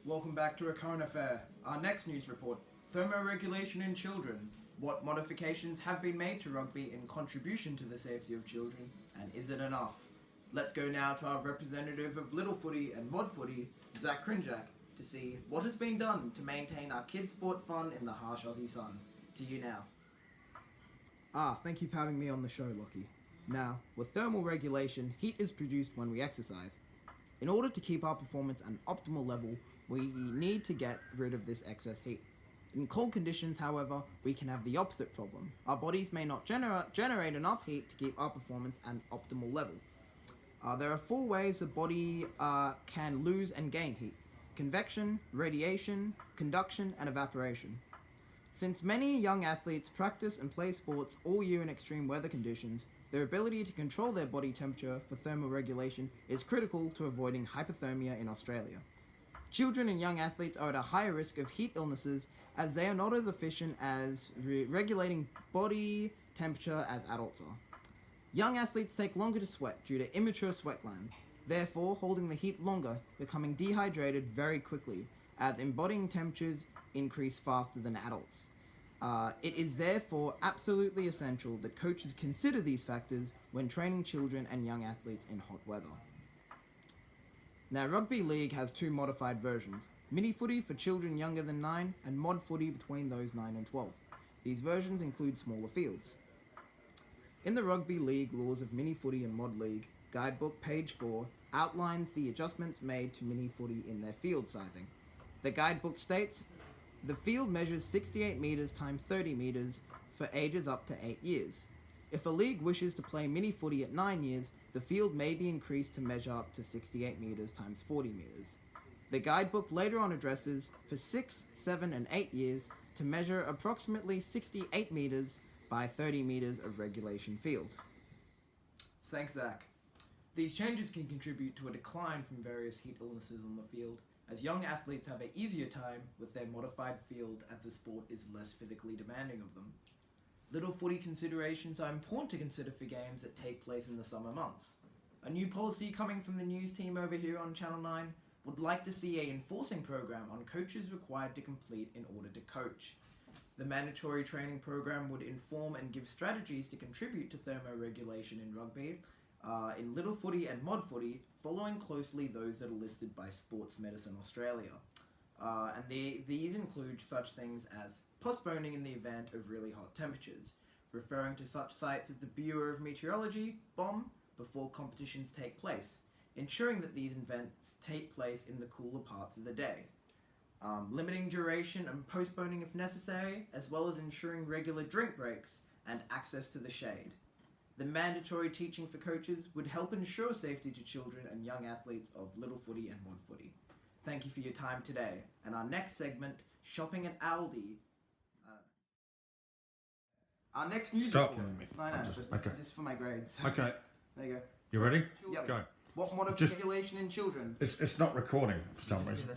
welcome back to A Current Affair. Our next news report, thermoregulation in children. What modifications have been made to rugby in contribution to the safety of children, and is it enough? Let's go now to our representative of Little Footy and Mod Footy, Zac Cyrnjac, to see what has been done to maintain our kids' sport fun in the Harsh Aussie Sun. To you now. Thank you for having me on the show, Lockie. Now, with thermal regulation, heat is produced when we exercise. In order to keep our performance at an optimal level, we need to get rid of this excess heat. In cold conditions, however, we can have the opposite problem. Our bodies may not generate enough heat to keep our performance at an optimal level. There are 4 ways the body can lose and gain heat: convection, radiation, conduction, and evaporation. Since many young athletes practice and play sports all year in extreme weather conditions, their ability to control their body temperature for thermoregulation is critical to avoiding hypothermia in Australia. Children and young athletes are at a higher risk of heat illnesses as they are not as efficient as regulating body temperature as adults are. Young athletes take longer to sweat due to immature sweat glands, therefore holding the heat longer, becoming dehydrated very quickly, as embodying temperatures increase faster than adults. It is therefore absolutely essential that coaches consider these factors when training children and young athletes in hot weather. Now, Rugby League has 2 modified versions: mini footy for children younger than 9 and mod footy between those 9 and 12. These versions include smaller fields. In the Rugby League Laws of Mini Footy and Mod League Guidebook, page 4 outlines the adjustments made to mini footy in their field sizing. The guidebook states, the field measures 68 meters times 30 meters for ages up to 8 years. If a league wishes to play mini footy at 9 years, the field may be increased to measure up to 68 meters times 40 meters. The guidebook later on addresses for 6, 7, and 8 years to measure approximately 68 meters by 30 meters of regulation field. Thanks, Zach. These changes can contribute to a decline from various heat illnesses on the field, as young athletes have an easier time with their modified field as the sport is less physically demanding of them. Little footy considerations are important to consider for games that take place in the summer months. A new policy coming from the news team over here on Channel 9 would like to see an enforcing program on coaches required to complete in order to coach. The mandatory training program would inform and give strategies to contribute to thermoregulation in rugby, in Little Footy and Mod Footy, following closely those that are listed by Sports Medicine Australia. These include such things as postponing in the event of really hot temperatures, referring to such sites as the Bureau of Meteorology, BOM, before competitions take place, ensuring that these events take place in the cooler parts of the day, limiting duration and postponing if necessary, as well as ensuring regular drink breaks and access to the shade. The mandatory teaching for coaches would help ensure safety to children and young athletes of Little Footy and Mod Footy. Thank you for your time today. And our next segment, shopping at Aldi. Our next news Stop report. me. This is for my grades. Okay. There you go. You ready? Yep. Go. What modification in children? It's not recording for some reason.